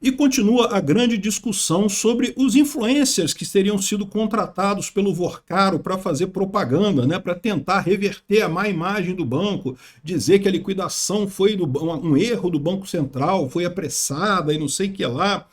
E continua a grande discussão sobre os influencers que teriam sido contratados pelo Vorcaro para fazer propaganda, né, para tentar reverter a má imagem do banco, dizer que a liquidação foi um erro do Banco Central, foi apressada e não sei o que lá.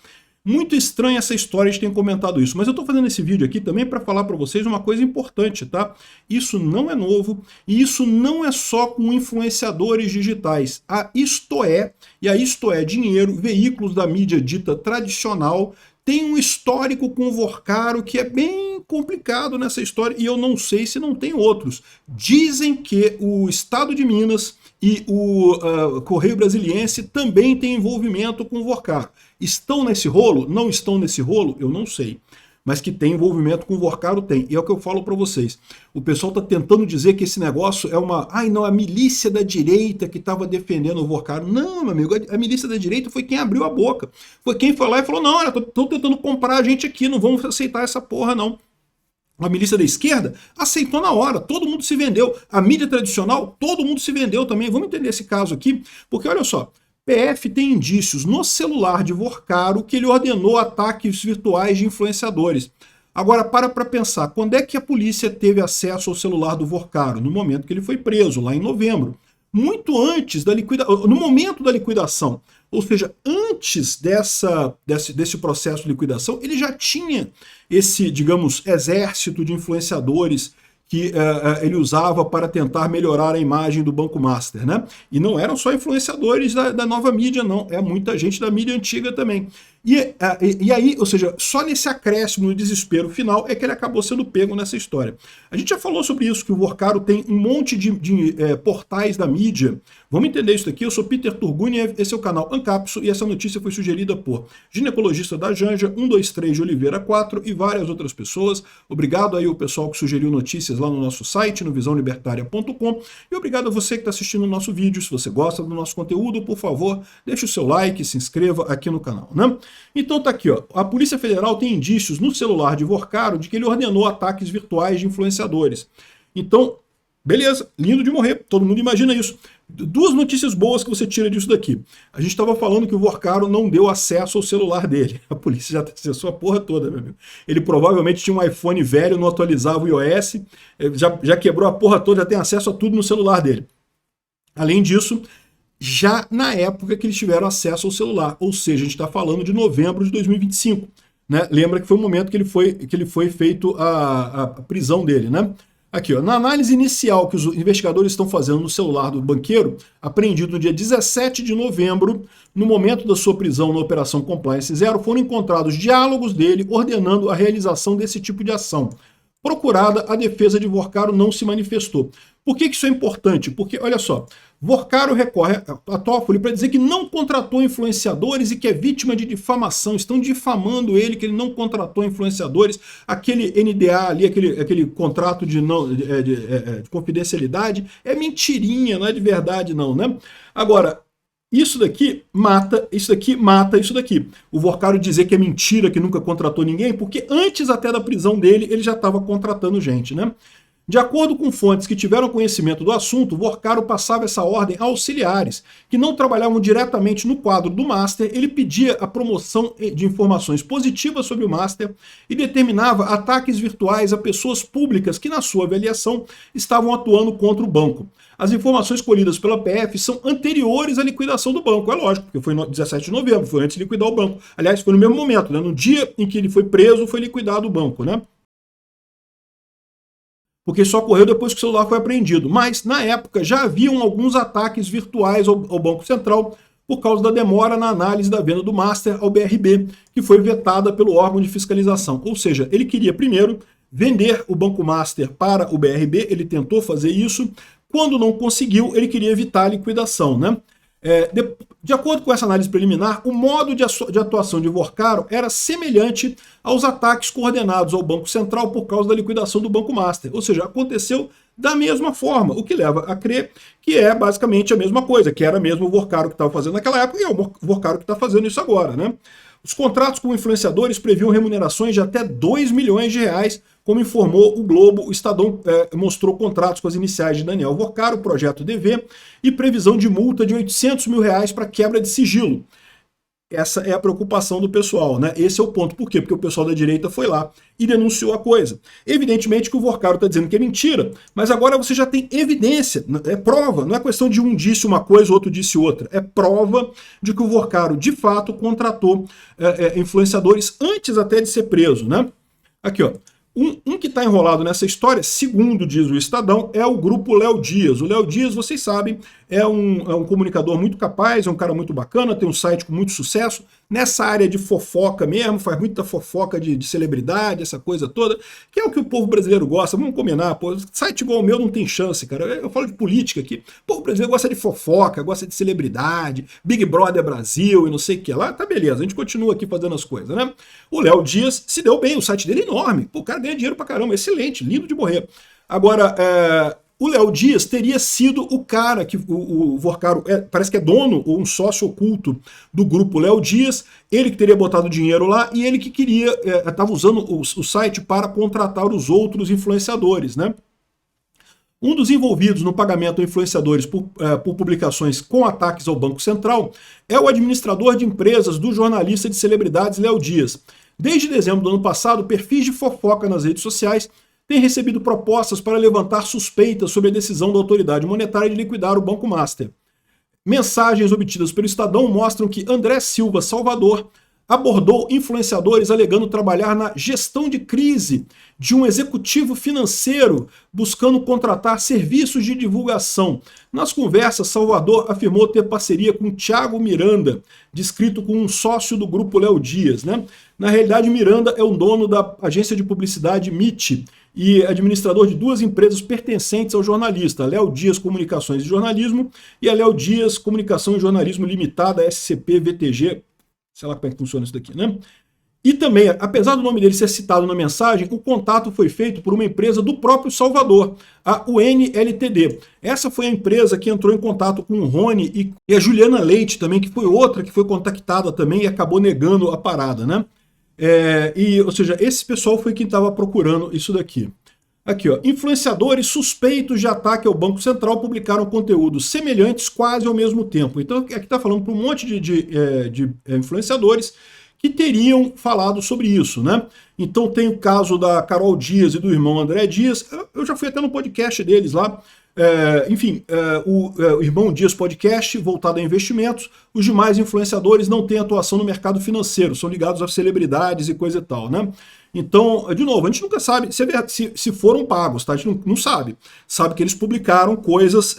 Muito estranha essa história de ter comentado isso, mas eu estou fazendo esse vídeo aqui também para falar para vocês uma coisa importante, tá? Isso não é novo e isso não é só com influenciadores digitais. A Isto É, e a Isto É Dinheiro, veículos da mídia dita tradicional, tem um histórico com o Vorcaro que é bem complicado nessa história e eu não sei se não tem outros. Dizem que o Estado de Minas e o Correio Brasiliense também têm envolvimento com o Vorcaro. Estão nesse rolo? Não estão nesse rolo? Eu não sei. Mas que tem envolvimento com o Vorcaro, tem. E é o que eu falo para vocês. O pessoal está tentando dizer que esse negócio é uma... Ai, não, a milícia da direita que estava defendendo o Vorcaro. Não, meu amigo, a milícia da direita foi quem abriu a boca. Foi quem foi lá e falou, não, olha, estão tentando comprar a gente aqui, não vamos aceitar essa porra, não. A milícia da esquerda aceitou na hora, todo mundo se vendeu. A mídia tradicional, todo mundo se vendeu também. Vamos entender esse caso aqui, porque olha só, PF tem indícios no celular de Vorcaro que ele ordenou ataques virtuais de influenciadores. Agora, para pensar, quando é que a polícia teve acesso ao celular do Vorcaro? No momento que ele foi preso, lá em novembro. Muito antes da liquidação, no momento da liquidação. Ou seja, antes desse processo de liquidação, ele já tinha esse, digamos, exército de influenciadores que ele usava para tentar melhorar a imagem do Banco Master, né? E não eram só influenciadores da nova mídia, não. É muita gente da mídia antiga também. E aí, ou seja, só nesse acréscimo no desespero final é que ele acabou sendo pego nessa história. A gente já falou sobre isso, que o Vorcaro tem um monte de portais da mídia. Vamos entender isso daqui. Eu sou Peter Turguniev, esse é o canal Ancapso e essa notícia foi sugerida por ginecologista da Janja, 123 de Oliveira 4 e várias outras pessoas. Obrigado aí ao pessoal que sugeriu notícias lá no nosso site, no visãolibertaria.com, e obrigado a você que está assistindo o nosso vídeo. Se você gosta do nosso conteúdo, por favor, deixe o seu like, se inscreva aqui no canal, né? Então tá aqui, ó. A Polícia Federal tem indícios no celular de Vorcaro de que ele ordenou ataques virtuais de influenciadores. Então, beleza, lindo de morrer, todo mundo imagina isso. Duas notícias boas que você tira disso daqui. A gente estava falando que o Vorcaro não deu acesso ao celular dele. A polícia já acessou a porra toda, meu amigo. Ele provavelmente tinha um iPhone velho, não atualizava o iOS, já quebrou a porra toda, já tem acesso a tudo no celular dele. Além disso, já na época que eles tiveram acesso ao celular, ou seja, a gente está falando de novembro de 2025. Né? Lembra que foi o momento que ele foi feito a prisão dele, né? Aqui, ó, na análise inicial que os investigadores estão fazendo no celular do banqueiro, apreendido no dia 17 de novembro, no momento da sua prisão na Operação Compliance Zero, foram encontrados diálogos dele ordenando a realização desse tipo de ação. Procurada, a defesa de Vorcaro não se manifestou. Por que isso é importante? Porque, olha só, Vorcaro recorre a Toffoli para dizer que não contratou influenciadores e que é vítima de difamação. Estão difamando ele, que ele não contratou influenciadores. Aquele NDA ali, aquele contrato de confidencialidade, é mentirinha, não é de verdade não, né? Agora, isso daqui mata isso daqui. O Vorcaro dizer que é mentira, que nunca contratou ninguém, porque antes até da prisão dele, ele já estava contratando gente, né? De acordo com fontes que tiveram conhecimento do assunto, Vorcaro passava essa ordem a auxiliares, que não trabalhavam diretamente no quadro do Master. Ele pedia a promoção de informações positivas sobre o Master e determinava ataques virtuais a pessoas públicas que, na sua avaliação, estavam atuando contra o banco. As informações colhidas pela PF são anteriores à liquidação do banco, é lógico, porque foi no 17 de novembro, foi antes de liquidar o banco. Aliás, foi no mesmo momento, né? No dia em que ele foi preso, foi liquidado o banco, né? Porque só ocorreu depois que o celular foi apreendido. Mas, na época, já haviam alguns ataques virtuais ao Banco Central por causa da demora na análise da venda do Master ao BRB, que foi vetada pelo órgão de fiscalização. Ou seja, ele queria primeiro vender o Banco Master para o BRB, ele tentou fazer isso. Quando não conseguiu, ele queria evitar a liquidação, né? De acordo com essa análise preliminar, o modo de atuação de Vorcaro era semelhante aos ataques coordenados ao Banco Central por causa da liquidação do Banco Master. Ou seja, aconteceu da mesma forma, o que leva a crer que é basicamente a mesma coisa, que era mesmo o Vorcaro que estava fazendo naquela época e é o Vorcaro que está fazendo isso agora, né? Os contratos com influenciadores previam remunerações de até 2 milhões de reais, como informou o Globo. O Estadão mostrou contratos com as iniciais de Daniel Vorcaro, projeto DV, e previsão de multa de 800 mil reais para quebra de sigilo. Essa é a preocupação do pessoal, né? Esse é o ponto. Por quê? Porque o pessoal da direita foi lá e denunciou a coisa. Evidentemente que o Vorcaro está dizendo que é mentira, mas agora você já tem evidência, é prova, não é questão de um disse uma coisa, outro disse outra. É prova de que o Vorcaro, de fato, contratou influenciadores antes até de ser preso, né? Aqui, ó. Um que está enrolado nessa história, segundo diz o Estadão, é o grupo Léo Dias. O Léo Dias, vocês sabem, é um comunicador muito capaz, é um cara muito bacana, tem um site com muito sucesso, nessa área de fofoca mesmo, faz muita fofoca de celebridade, essa coisa toda, que é o que o povo brasileiro gosta, vamos combinar, pô, site igual o meu não tem chance, cara, eu falo de política aqui, o povo brasileiro gosta de fofoca, gosta de celebridade, Big Brother Brasil e não sei o que lá, tá beleza, a gente continua aqui fazendo as coisas, né? O Léo Dias se deu bem, o site dele é enorme, pô, o cara ganha dinheiro pra caramba, excelente, lindo de morrer. Agora, o Léo Dias teria sido o cara que o Vorcaro parece que é dono ou um sócio oculto do grupo Léo Dias, ele que teria botado dinheiro lá e ele que queria, estava usando o site para contratar os outros influenciadores, né? Um dos envolvidos no pagamento a influenciadores por publicações com ataques ao Banco Central é o administrador de empresas do jornalista de celebridades Léo Dias. Desde dezembro do ano passado, perfis de fofoca nas redes sociais têm recebido propostas para levantar suspeitas sobre a decisão da autoridade monetária de liquidar o Banco Master. Mensagens obtidas pelo Estadão mostram que André Silva Salvador abordou influenciadores alegando trabalhar na gestão de crise de um executivo financeiro buscando contratar serviços de divulgação. Nas conversas, Salvador afirmou ter parceria com Thiago Miranda, descrito como um sócio do grupo Léo Dias, né? Na realidade, Miranda é o dono da agência de publicidade MIT e administrador de duas empresas pertencentes ao jornalista, a Léo Dias Comunicações e Jornalismo e a Léo Dias Comunicação e Jornalismo Limitada, SCP-VTG, sei lá como é que funciona isso daqui, né? E também, apesar do nome dele ser citado na mensagem, o contato foi feito por uma empresa do próprio Salvador, a UNLTD. Essa foi a empresa que entrou em contato com o Rony e a Juliana Leite também, que foi outra que foi contactada também e acabou negando a parada, né? Ou seja, esse pessoal foi quem estava procurando isso daqui. Aqui, ó, influenciadores suspeitos de ataque ao Banco Central publicaram conteúdos semelhantes quase ao mesmo tempo. Então, aqui está falando para um monte de influenciadores que teriam falado sobre isso, né? Então tem o caso da Carol Dias e do irmão André Dias, eu já fui até no podcast deles lá, o Irmão Dias Podcast, voltado a investimentos. Os demais influenciadores não têm atuação no mercado financeiro, são ligados a celebridades e coisa e tal, né? Então, de novo, a gente nunca sabe se foram pagos, tá? A gente não sabe. Sabe que eles publicaram coisas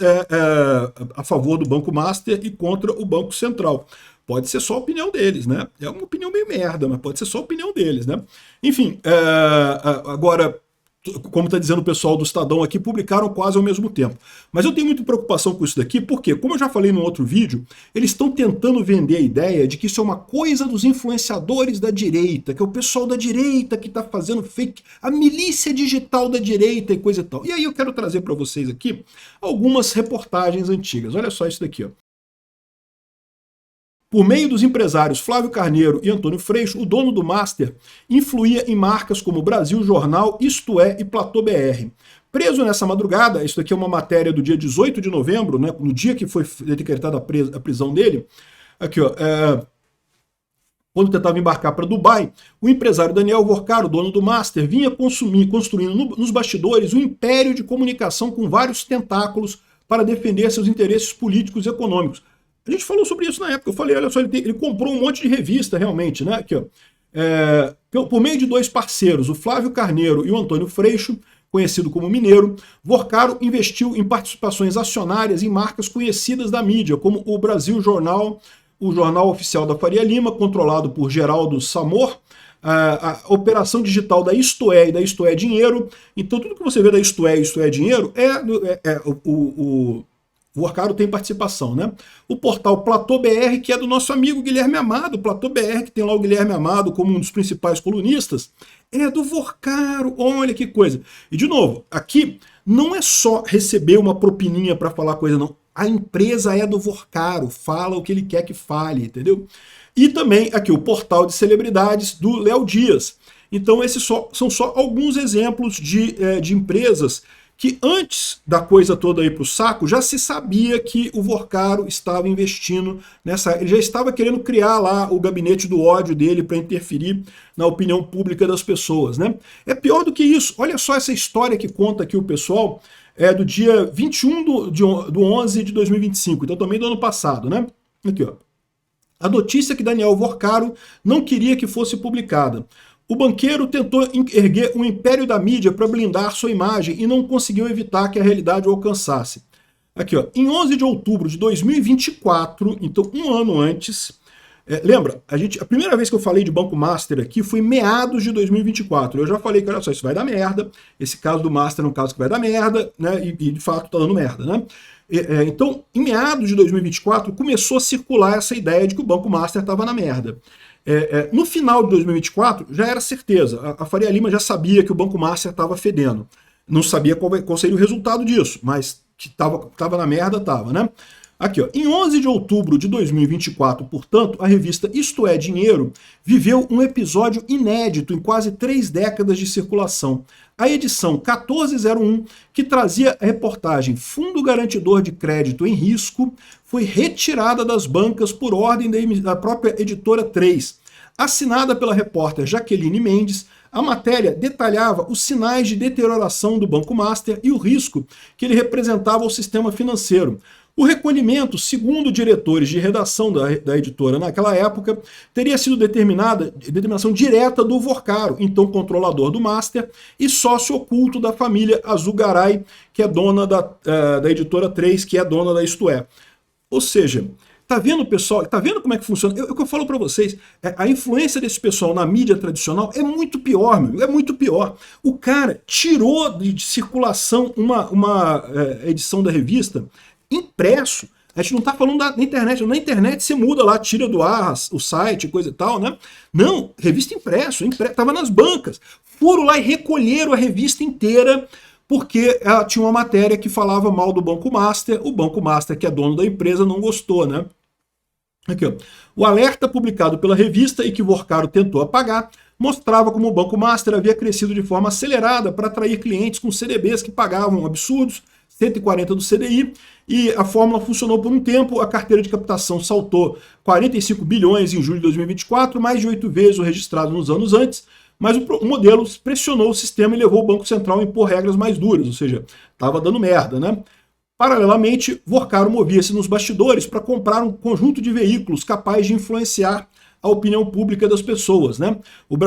a favor do Banco Master e contra o Banco Central. Pode ser só a opinião deles, né? É uma opinião meio merda, mas pode ser só a opinião deles, né? Enfim, agora, como está dizendo o pessoal do Estadão aqui, publicaram quase ao mesmo tempo. Mas eu tenho muita preocupação com isso daqui, porque, como eu já falei num outro vídeo, eles estão tentando vender a ideia de que isso é uma coisa dos influenciadores da direita, que é o pessoal da direita que está fazendo fake, a milícia digital da direita e coisa e tal. E aí eu quero trazer para vocês aqui algumas reportagens antigas. Olha só isso daqui, ó. Por meio dos empresários Flávio Carneiro e Antônio Freixo, o dono do Master influía em marcas como Brasil Jornal, Isto É e Platô BR. Preso nessa madrugada, isso aqui é uma matéria do dia 18 de novembro, né, no dia que foi decretada a prisão dele, aqui, ó, quando tentava embarcar para Dubai, o empresário Daniel Vorcaro, dono do Master, vinha construindo nos bastidores um império de comunicação com vários tentáculos para defender seus interesses políticos e econômicos. A gente falou sobre isso na época, eu falei, olha só, ele comprou um monte de revista realmente, né? Aqui, ó. Por meio de dois parceiros, o Flávio Carneiro e o Antônio Freixo, conhecido como Mineiro, Vorcaro investiu em participações acionárias em marcas conhecidas da mídia, como o Brasil Jornal, o Jornal Oficial da Faria Lima, controlado por Geraldo Samor, a operação digital da Isto É e da Isto É Dinheiro. Então tudo que você vê da Isto É Dinheiro o Vorcaro tem participação, né? O portal Platô BR, que é do nosso amigo Guilherme Amado, Platô BR, que tem lá o Guilherme Amado como um dos principais colunistas, é do Vorcaro, olha que coisa. E de novo, aqui não é só receber uma propininha para falar coisa, não. A empresa é do Vorcaro, fala o que ele quer que fale, entendeu? E também aqui o portal de celebridades do Léo Dias. Então esses são só alguns exemplos de empresas que antes da coisa toda ir para o saco, já se sabia que o Vorcaro estava investindo nessa... Ele já estava querendo criar lá o gabinete do ódio dele para interferir na opinião pública das pessoas, né? É pior do que isso. Olha só essa história que conta aqui o pessoal, do dia 21 do 11 de 2025, então também do ano passado, né? Aqui, ó. A notícia que Daniel Vorcaro não queria que fosse publicada. O banqueiro tentou erguer um império da mídia para blindar sua imagem e não conseguiu evitar que a realidade o alcançasse. Aqui, ó, em 11 de outubro de 2024, então um ano antes, lembra, a primeira vez que eu falei de Banco Master aqui foi em meados de 2024. Eu já falei que, olha só, isso vai dar merda, esse caso do Master é um caso que vai dar merda, né, e de fato tá dando merda, né? Então, em meados de 2024, começou a circular essa ideia de que o Banco Master estava na merda. No final de 2024, já era certeza. A Faria Lima já sabia que o Banco Master estava fedendo. Não sabia qual seria o resultado disso, mas que estava na merda, estava, né? Aqui, ó, em 11 de outubro de 2024, portanto, a revista Isto é Dinheiro viveu um episódio inédito em quase 3 décadas de circulação. A edição 1401, que trazia a reportagem Fundo Garantidor de Crédito em Risco, foi retirada das bancas por ordem da própria editora 3. Assinada pela repórter Jaqueline Mendes, a matéria detalhava os sinais de deterioração do Banco Master e o risco que ele representava ao sistema financeiro. O recolhimento, segundo diretores de redação da editora naquela época, teria sido determinação direta do Vorcaro, então controlador do Master, e sócio oculto da família Azugaray, que é dona da editora 3, que é dona da Isto É. Ou seja, tá vendo, pessoal? Tá vendo como é que funciona? O que eu falo para vocês, a influência desse pessoal na mídia tradicional é muito pior, meu, é muito pior. O cara tirou de circulação uma edição da revista impresso. A gente não tá falando da internet. Na internet você muda lá, tira do ar o site, coisa e tal, né? Não, revista impresso, tava nas bancas. Foram lá e recolheram a revista inteira porque ela tinha uma matéria que falava mal do Banco Master. O Banco Master, que é dono da empresa, não gostou, né? Aqui, ó. O alerta publicado pela revista e que Vorcaro tentou apagar mostrava como o Banco Master havia crescido de forma acelerada para atrair clientes com CDBs que pagavam absurdos, 140 do CDI, e a fórmula funcionou por um tempo. A carteira de captação saltou 45 bilhões em julho de 2024, mais de 8 vezes o registrado nos anos antes, mas o modelo pressionou o sistema e levou o Banco Central a impor regras mais duras, ou seja, estava dando merda, né? Paralelamente, Vorcaro movia-se nos bastidores para comprar um conjunto de veículos capazes de influenciar a opinião pública das pessoas, né?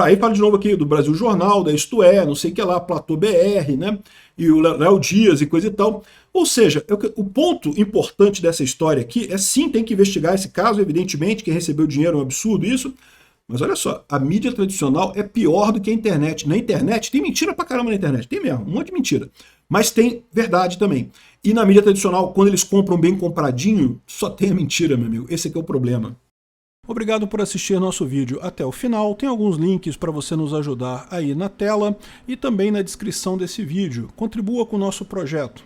Aí fala de novo aqui do Brasil Jornal, da Isto É, não sei o que lá, Platô BR, né? E o Léo Dias e coisa e tal. Ou seja, o ponto importante dessa história aqui é sim, tem que investigar esse caso, evidentemente, quem recebeu dinheiro é um absurdo isso, mas olha só, a mídia tradicional é pior do que a internet. Na internet, tem mentira pra caramba na internet, tem mesmo, um monte de mentira. Mas tem verdade também. E na mídia tradicional, quando eles compram bem compradinho, só tem a mentira, meu amigo. Esse aqui é o problema. Obrigado por assistir nosso vídeo até o final. Tem alguns links para você nos ajudar aí na tela e também na descrição desse vídeo. Contribua com o nosso projeto.